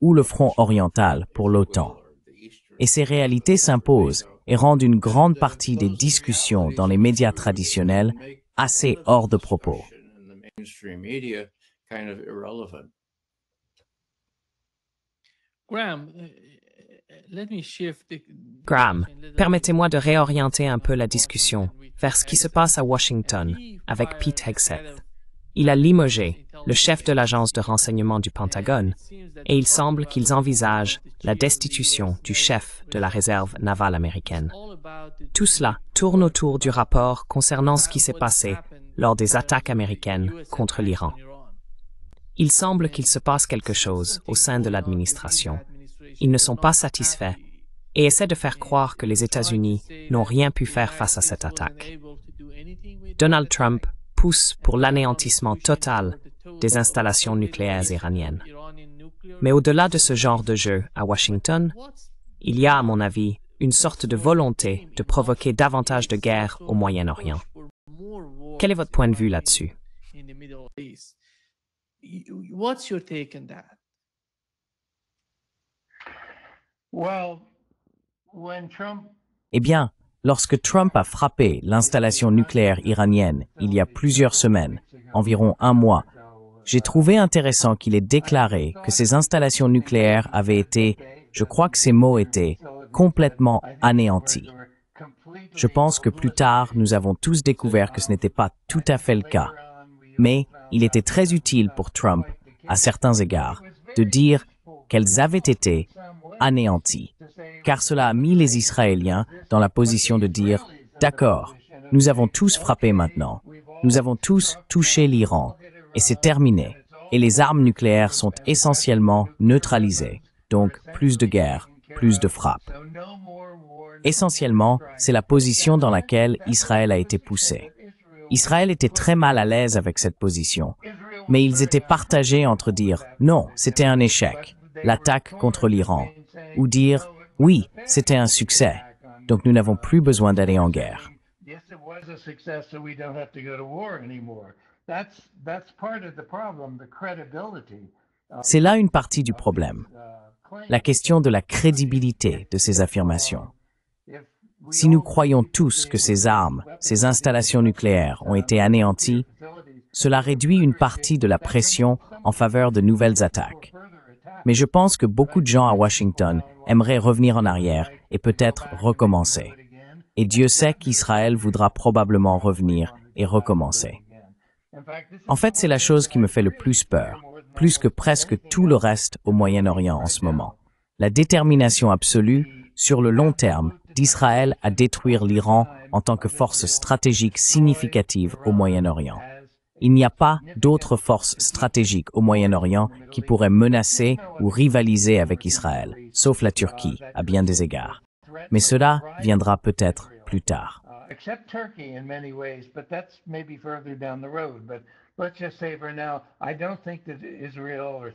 ou le front oriental pour l'OTAN. Et ces réalités s'imposent et rendent une grande partie des discussions dans les médias traditionnels assez hors de propos. Graham, permettez-moi de réorienter un peu la discussion vers ce qui se passe à Washington avec Pete Hegseth. Il a limogé le chef de l'agence de renseignement du Pentagone et il semble qu'ils envisagent la destitution du chef de la réserve navale américaine. Tout cela tourne autour du rapport concernant ce qui s'est passé lors des attaques américaines contre l'Iran. Il semble qu'il se passe quelque chose au sein de l'administration. Ils ne sont pas satisfaits et essaie de faire croire que les États-Unis n'ont rien pu faire face à cette attaque. Donald Trump pousse pour l'anéantissement total des installations nucléaires iraniennes. Mais au-delà de ce genre de jeu à Washington, il y a, à mon avis, une sorte de volonté de provoquer davantage de guerres au Moyen-Orient. Quel est votre point de vue là-dessus? What's your take on that? Eh bien, lorsque Trump a frappé l'installation nucléaire iranienne il y a plusieurs semaines, environ un mois, j'ai trouvé intéressant qu'il ait déclaré que ces installations nucléaires avaient été, je crois que ces mots étaient, complètement anéanties. Je pense que plus tard, nous avons tous découvert que ce n'était pas tout à fait le cas. Mais il était très utile pour Trump, à certains égards, de dire qu'elles avaient été anéanties, car cela a mis les Israéliens dans la position de dire « D'accord, nous avons tous frappé maintenant, nous avons tous touché l'Iran, et c'est terminé, et les armes nucléaires sont essentiellement neutralisées, donc plus de guerre, plus de frappes. » Essentiellement, c'est la position dans laquelle Israël a été poussé. Israël était très mal à l'aise avec cette position, mais ils étaient partagés entre dire « Non, c'était un échec, l'attaque contre l'Iran », ou dire « Oui, c'était un succès, donc nous n'avons plus besoin d'aller en guerre. » C'est là une partie du problème, la question de la crédibilité de ces affirmations. Si nous croyons tous que ces armes, ces installations nucléaires ont été anéanties, cela réduit une partie de la pression en faveur de nouvelles attaques. Mais je pense que beaucoup de gens à Washington aimeraient revenir en arrière et peut-être recommencer. Et Dieu sait qu'Israël voudra probablement revenir et recommencer. En fait, c'est la chose qui me fait le plus peur, plus que presque tout le reste au Moyen-Orient en ce moment. La détermination absolue, sur le long terme, d'Israël à détruire l'Iran en tant que force stratégique significative au Moyen-Orient. Il n'y a pas d'autres forces stratégiques au Moyen-Orient qui pourraient menacer ou rivaliser avec Israël, sauf la Turquie, à bien des égards. Mais cela viendra peut-être plus tard.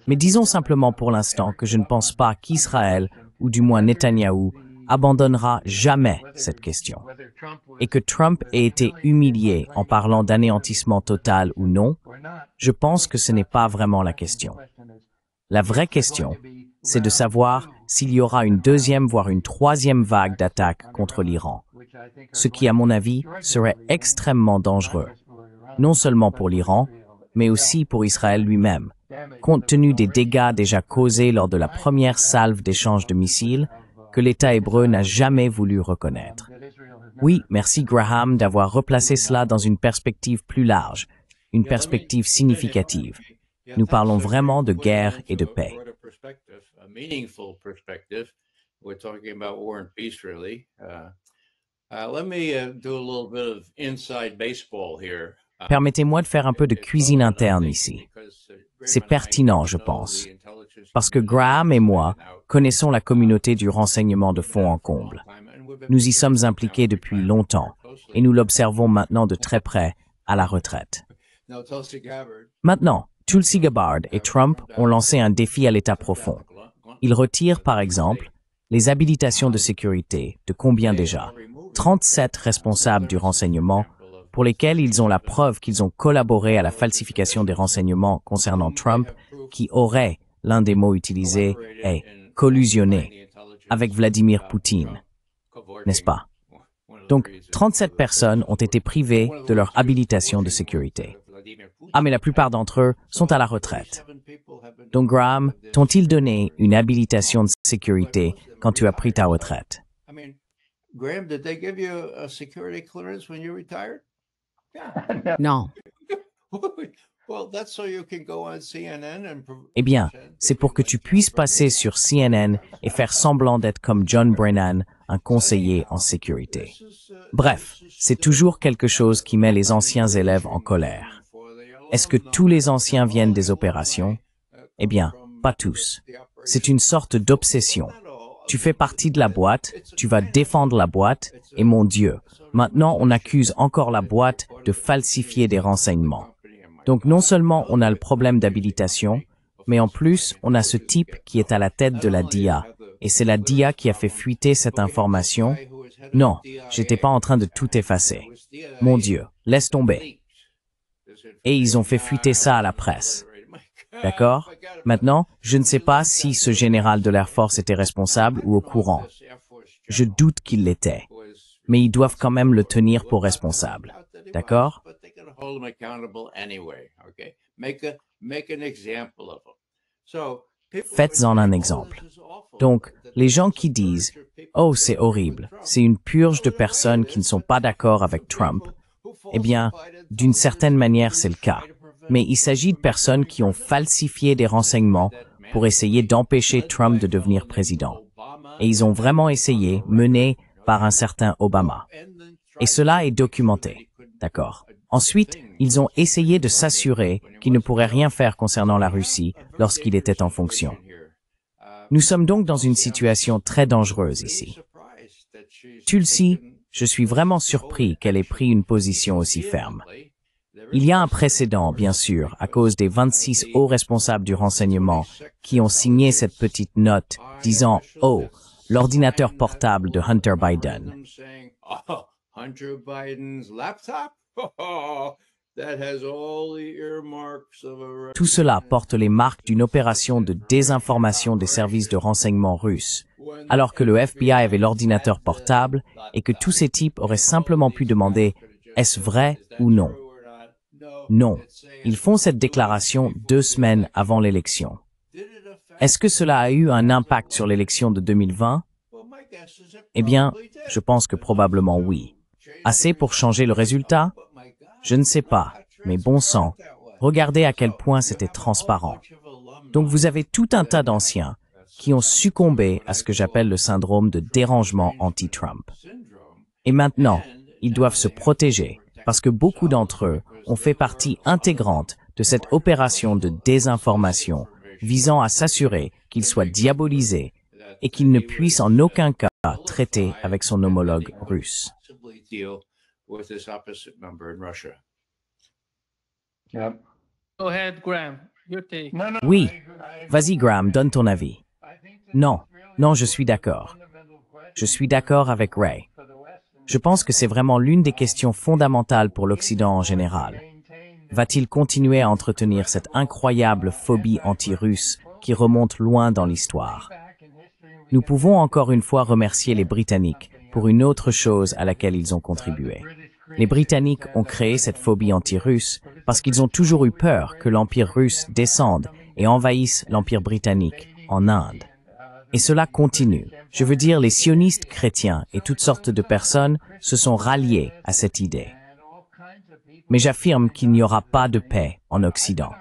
Mais disons simplement pour l'instant que je ne pense pas qu'Israël, ou du moins Netanyahou, abandonnera jamais cette question. Et que Trump ait été humilié en parlant d'anéantissement total ou non, je pense que ce n'est pas vraiment la question. La vraie question, c'est de savoir s'il y aura une deuxième voire une troisième vague d'attaques contre l'Iran, ce qui, à mon avis, serait extrêmement dangereux, non seulement pour l'Iran, mais aussi pour Israël lui-même, compte tenu des dégâts déjà causés lors de la première salve d'échange de missiles que l'État hébreu n'a jamais voulu reconnaître. Oui, merci Graham d'avoir replacé cela dans une perspective plus large, une perspective significative. Nous parlons vraiment de guerre et de paix. Permettez-moi de faire un peu de cuisine interne ici. C'est pertinent, je pense, parce que Graham et moi connaissons la communauté du renseignement de fond en comble. Nous y sommes impliqués depuis longtemps et nous l'observons maintenant de très près à la retraite. Maintenant, Tulsi Gabbard et Trump ont lancé un défi à l'État profond. Ils retirent, par exemple, les habilitations de sécurité de combien déjà? 37 responsables du renseignement pour lesquels ils ont la preuve qu'ils ont collaboré à la falsification des renseignements concernant Trump, qui aurait, l'un des mots utilisés est « collusionné » avec Vladimir Poutine, n'est-ce pas? Donc, 37 personnes ont été privées de leur habilitation de sécurité. Ah, mais la plupart d'entre eux sont à la retraite. Donc, Graham, t'ont-ils donné une habilitation de sécurité quand tu as pris ta retraite? Graham, did they give you a security clearance when you retired? Non. Eh bien, c'est pour que tu puisses passer sur CNN et faire semblant d'être comme John Brennan, un conseiller en sécurité. Bref, c'est toujours quelque chose qui met les anciens élèves en colère. Est-ce que tous les anciens viennent des opérations? Eh bien, pas tous. C'est une sorte d'obsession. Tu fais partie de la boîte, tu vas défendre la boîte, et mon Dieu, maintenant on accuse encore la boîte de falsifier des renseignements. Donc non seulement on a le problème d'habilitation, mais en plus on a ce type qui est à la tête de la DIA, et c'est la DIA qui a fait fuiter cette information. Non, j'étais pas en train de tout effacer. Mon Dieu, laisse tomber. Et ils ont fait fuiter ça à la presse. D'accord? Maintenant, je ne sais pas si ce général de l'Air Force était responsable ou au courant. Je doute qu'il l'était. Mais ils doivent quand même le tenir pour responsable. D'accord? Faites-en un exemple. Donc, les gens qui disent « Oh, c'est horrible, c'est une purge de personnes qui ne sont pas d'accord avec Trump », eh bien, d'une certaine manière, c'est le cas. Mais il s'agit de personnes qui ont falsifié des renseignements pour essayer d'empêcher Trump de devenir président. Et ils ont vraiment essayé, menés par un certain Obama. Et cela est documenté. D'accord. Ensuite, ils ont essayé de s'assurer qu'ils ne pourraient rien faire concernant la Russie lorsqu'il était en fonction. Nous sommes donc dans une situation très dangereuse ici. Tulsi, je suis vraiment surpris qu'elle ait pris une position aussi ferme. Il y a un précédent, bien sûr, à cause des 26 hauts responsables du renseignement qui ont signé cette petite note disant « Oh, l'ordinateur portable de Hunter Biden ». Tout cela porte les marques d'une opération de désinformation des services de renseignement russes, alors que le FBI avait l'ordinateur portable et que tous ces types auraient simplement pu demander « Est-ce vrai ou non ?» Non, ils font cette déclaration 2 semaines avant l'élection. Est-ce que cela a eu un impact sur l'élection de 2020? Eh bien, je pense que probablement oui. Assez pour changer le résultat? Je ne sais pas, mais bon sang, regardez à quel point c'était transparent. Donc vous avez tout un tas d'anciens qui ont succombé à ce que j'appelle le syndrome de dérangement anti-Trump. Et maintenant, ils doivent se protéger parce que beaucoup d'entre eux ont fait partie intégrante de cette opération de désinformation visant à s'assurer qu'il soit diabolisé et qu'il ne puisse en aucun cas traiter avec son homologue russe. Go ahead, Graham. Your take. Oui, vas-y Graham, donne ton avis. Non, je suis d'accord. Je suis d'accord avec Ray. Je pense que c'est vraiment l'une des questions fondamentales pour l'Occident en général. Va-t-il continuer à entretenir cette incroyable phobie anti-russe qui remonte loin dans l'histoire? Nous pouvons encore une fois remercier les Britanniques pour une autre chose à laquelle ils ont contribué. Les Britanniques ont créé cette phobie anti-russe parce qu'ils ont toujours eu peur que l'Empire russe descende et envahisse l'Empire britannique en Inde. Et cela continue. Je veux dire, les sionistes chrétiens et toutes sortes de personnes se sont ralliés à cette idée. Mais j'affirme qu'il n'y aura pas de paix en Occident.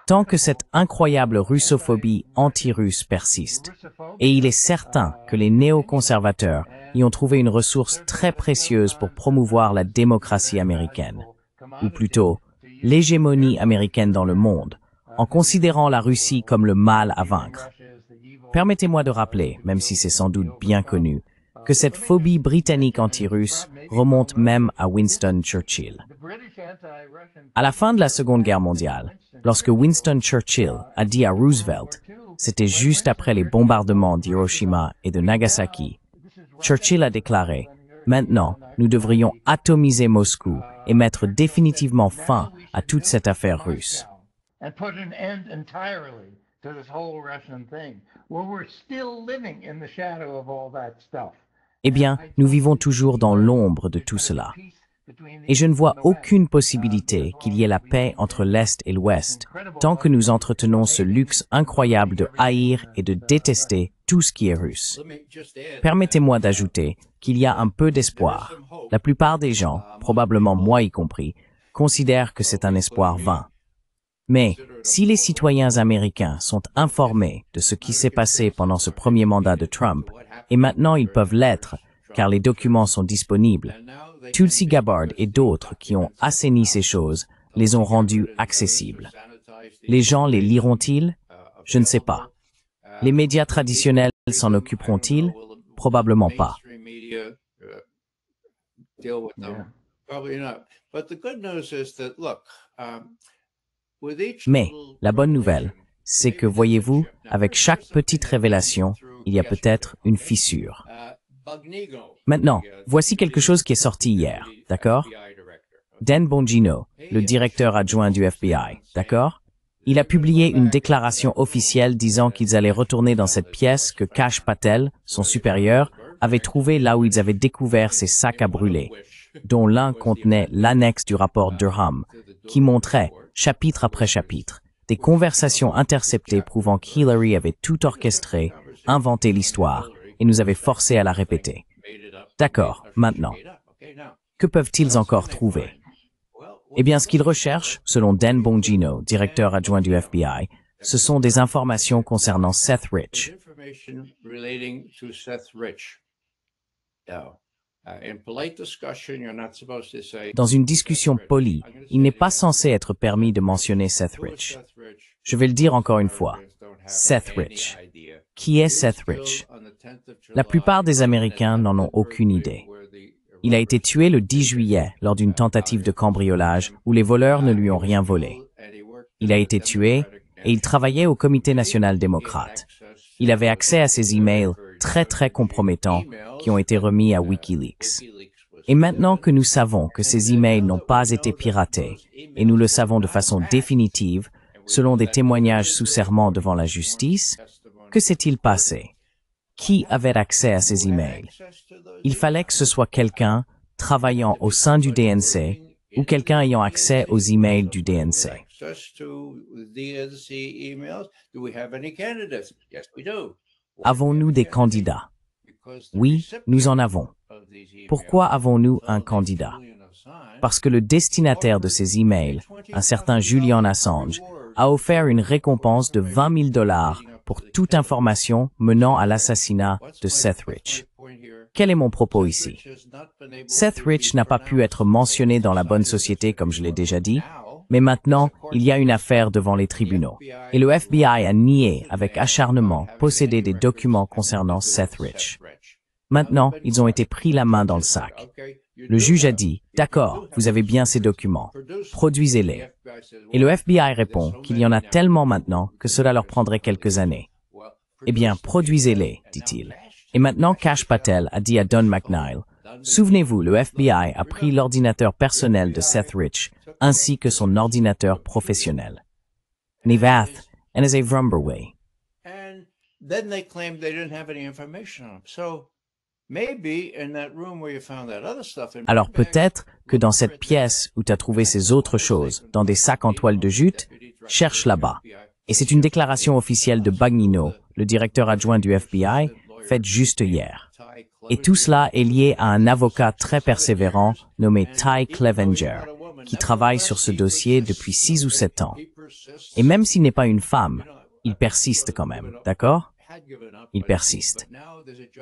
Tant que cette incroyable russophobie anti-russe persiste, et il est certain que les néoconservateurs y ont trouvé une ressource très précieuse pour promouvoir la démocratie américaine, ou plutôt l'hégémonie américaine dans le monde, en considérant la Russie comme le mal à vaincre. Permettez-moi de rappeler, même si c'est sans doute bien connu, que cette phobie britannique anti-russe remonte même à Winston Churchill. À la fin de la Seconde Guerre mondiale, lorsque Winston Churchill a dit à Roosevelt, c'était juste après les bombardements d'Hiroshima et de Nagasaki, Churchill a déclaré « Maintenant, nous devrions atomiser Moscou et mettre définitivement fin à toute cette affaire russe. » Eh bien, nous vivons toujours dans l'ombre de tout cela. Et je ne vois aucune possibilité qu'il y ait la paix entre l'Est et l'Ouest, tant que nous entretenons ce luxe incroyable de haïr et de détester tout ce qui est russe. Permettez-moi d'ajouter qu'il y a un peu d'espoir. La plupart des gens, probablement moi y compris, considèrent que c'est un espoir vain. Mais si les citoyens américains sont informés de ce qui s'est passé pendant ce premier mandat de Trump, et maintenant ils peuvent l'être, car les documents sont disponibles, Tulsi Gabbard et d'autres qui ont assaini ces choses les ont rendus accessibles. Les gens les liront-ils? Je ne sais pas. Les médias traditionnels s'en occuperont-ils? Probablement pas. Mais la bonne nouvelle, c'est que, voyez-vous, avec chaque petite révélation, il y a peut-être une fissure. Maintenant, voici quelque chose qui est sorti hier, d'accord? Dan Bongino, le directeur adjoint du FBI, d'accord? Il a publié une déclaration officielle disant qu'ils allaient retourner dans cette pièce que Kash Patel, son supérieur, avait trouvée là où ils avaient découvert ces sacs à brûler, dont l'un contenait l'annexe du rapport Durham, qui montrait, chapitre après chapitre, des conversations interceptées prouvant qu'Hillary avait tout orchestré, inventé l'histoire, et nous avait forcés à la répéter. D'accord, maintenant. Que peuvent-ils encore trouver? Eh bien, ce qu'ils recherchent, selon Dan Bongino, directeur adjoint du FBI, ce sont des informations concernant Seth Rich. Dans une discussion polie, il n'est pas censé être permis de mentionner Seth Rich. Je vais le dire encore une fois. Seth Rich. Qui est Seth Rich? La plupart des Américains n'en ont aucune idée. Il a été tué le 10 juillet lors d'une tentative de cambriolage où les voleurs ne lui ont rien volé. Il a été tué et il travaillait au Comité national démocrate. Il avait accès à ses emails très compromettants qui ont été remis à WikiLeaks. Et maintenant que nous savons que ces emails n'ont pas été piratés, et nous le savons de façon définitive, selon des témoignages sous serment devant la justice, que s'est-il passé? Qui avait accès à ces emails? Il fallait que ce soit quelqu'un travaillant au sein du DNC ou quelqu'un ayant accès aux emails du DNC. Avons-nous des candidats? Oui, nous en avons. Pourquoi avons-nous un candidat? Parce que le destinataire de ces emails, un certain Julian Assange, a offert une récompense de $20 000 pour toute information menant à l'assassinat de Seth Rich. Quel est mon propos ici? Seth Rich n'a pas pu être mentionné dans la bonne société comme je l'ai déjà dit, mais maintenant, il y a une affaire devant les tribunaux. Et le FBI a nié avec acharnement posséder des documents concernant Seth Rich. Maintenant, ils ont été pris la main dans le sac. Le juge a dit, « D'accord, vous avez bien ces documents. Produisez-les. » Et le FBI répond qu'il y en a tellement maintenant que cela leur prendrait quelques années. « Eh bien, produisez-les, dit-il. » Et maintenant, Kash Patel a dit à Don McNeil, « Souvenez-vous, le FBI a pris l'ordinateur personnel de Seth Rich, ainsi que son ordinateur professionnel. » Nevath, and as a Vrumberway. Alors peut-être que dans cette pièce où tu as trouvé ces autres choses, dans des sacs en toile de jute, cherche là-bas. Et c'est une déclaration officielle de Bongino, le directeur adjoint du FBI, faite juste hier. Et tout cela est lié à un avocat très persévérant nommé Ty Clevenger, qui travaille sur ce dossier depuis 6 ou 7 ans. Et même s'il n'est pas une femme, il persiste quand même, d'accord? Il persiste.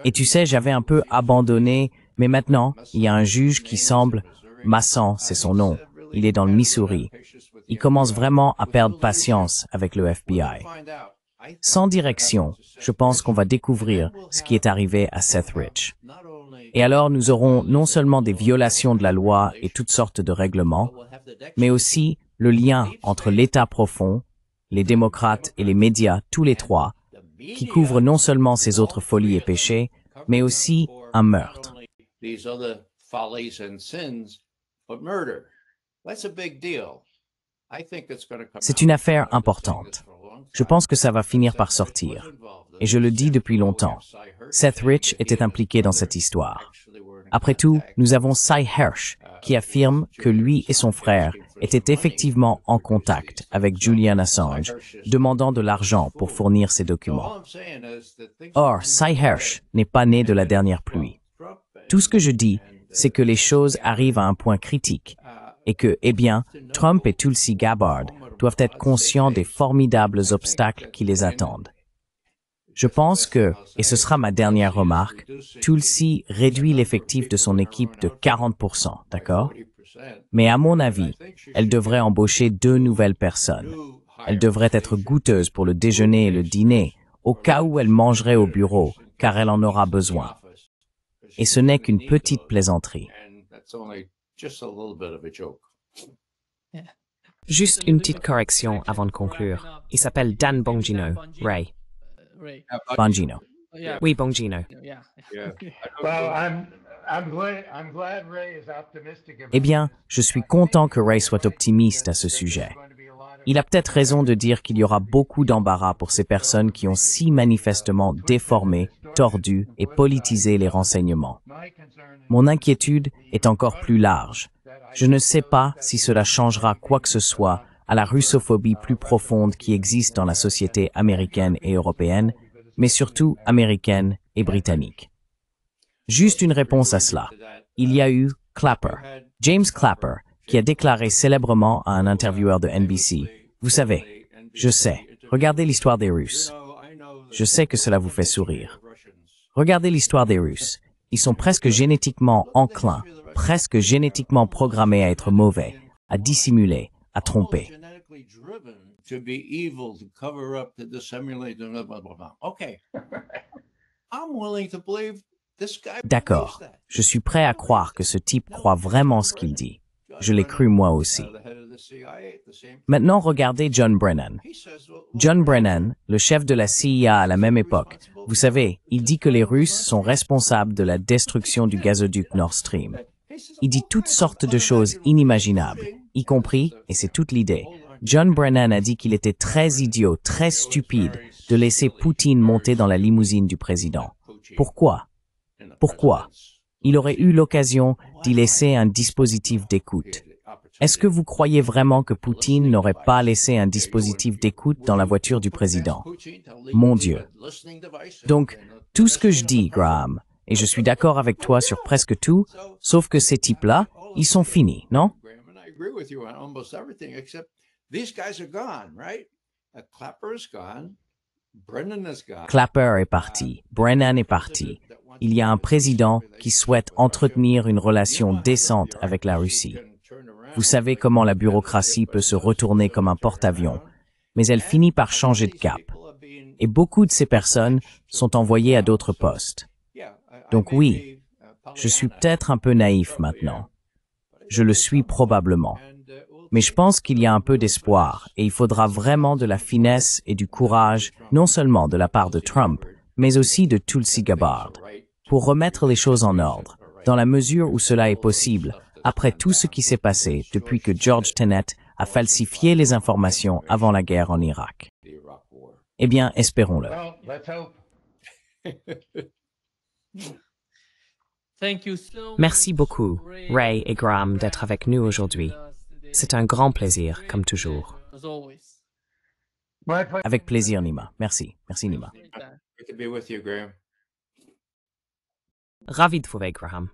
Et tu sais, j'avais un peu abandonné, mais maintenant, il y a un juge qui semble, Masson, c'est son nom, il est dans le Missouri. Il commence vraiment à perdre patience avec le FBI. Sans direction, je pense qu'on va découvrir ce qui est arrivé à Seth Rich. Et alors, nous aurons non seulement des violations de la loi et toutes sortes de règlements, mais aussi le lien entre l'État profond, les démocrates et les médias, tous les trois, qui couvrent non seulement ces autres folies et péchés, mais aussi un meurtre. C'est une affaire importante. Je pense que ça va finir par sortir. Et je le dis depuis longtemps. Seth Rich était impliqué dans cette histoire. Après tout, nous avons Cy Hersh, qui affirme que lui et son frère étaient effectivement en contact avec Julian Assange, demandant de l'argent pour fournir ces documents. Or, Cy Hersh n'est pas né de la dernière pluie. Tout ce que je dis, c'est que les choses arrivent à un point critique et que, eh bien, Trump et Tulsi Gabbard doivent être conscients des formidables obstacles qui les attendent. Je pense que, et ce sera ma dernière remarque, Tulsi réduit l'effectif de son équipe de 40%, d'accord? Mais à mon avis, elle devrait embaucher 2 nouvelles personnes. Elle devrait être goûteuse pour le déjeuner et le dîner, au cas où elle mangerait au bureau, car elle en aura besoin. Et ce n'est qu'une petite plaisanterie. Juste une petite correction avant de conclure. Il s'appelle Dan Bongino, Ray. Bongino. Oui, Bongino. Eh bien, je suis content que Ray soit optimiste à ce sujet. Il a peut-être raison de dire qu'il y aura beaucoup d'embarras pour ces personnes qui ont si manifestement déformé, tordu et politisé les renseignements. Mon inquiétude est encore plus large. Je ne sais pas si cela changera quoi que ce soit à la russophobie plus profonde qui existe dans la société américaine et européenne, mais surtout américaine et britannique. Juste une réponse à cela. Il y a eu Clapper, James Clapper, qui a déclaré célèbrement à un intervieweur de NBC, « Vous savez, je sais, regardez l'histoire des Russes. Je sais que cela vous fait sourire. Regardez l'histoire des Russes. Ils sont presque génétiquement enclins, presque génétiquement programmés à être mauvais, à dissimuler, à tromper. » D'accord, je suis prêt à croire que ce type croit vraiment ce qu'il dit. Je l'ai cru moi aussi. Maintenant, regardez John Brennan. John Brennan, le chef de la CIA à la même époque, vous savez, il dit que les Russes sont responsables de la destruction du gazoduc Nord Stream. Il dit toutes sortes de choses inimaginables, y compris, et c'est toute l'idée, John Brennan a dit qu'il était très idiot, très stupide de laisser Poutine monter dans la limousine du président. Pourquoi? Pourquoi? Il aurait eu l'occasion d'y laisser un dispositif d'écoute. Est-ce que vous croyez vraiment que Poutine n'aurait pas laissé un dispositif d'écoute dans la voiture du président? Mon Dieu. Donc, tout ce que je dis, Graham, et je suis d'accord avec toi sur presque tout, sauf que ces types-là, ils sont finis, non? Clapper est parti, Brennan est parti. Il y a un président qui souhaite entretenir une relation décente avec la Russie. Vous savez comment la bureaucratie peut se retourner comme un porte-avions, mais elle finit par changer de cap. Et beaucoup de ces personnes sont envoyées à d'autres postes. Donc oui, je suis peut-être un peu naïf maintenant. Je le suis probablement. Mais je pense qu'il y a un peu d'espoir et il faudra vraiment de la finesse et du courage, non seulement de la part de Trump, mais aussi de Tulsi Gabbard, pour remettre les choses en ordre, dans la mesure où cela est possible, après tout ce qui s'est passé depuis que George Tenet a falsifié les informations avant la guerre en Irak. Eh bien, espérons-le. Merci beaucoup, Ray et Graham, d'être avec nous aujourd'hui. C'est un grand plaisir, comme toujours. Avec plaisir, Nima. Merci. Merci, Nima. Ravi de vous voir, Graham.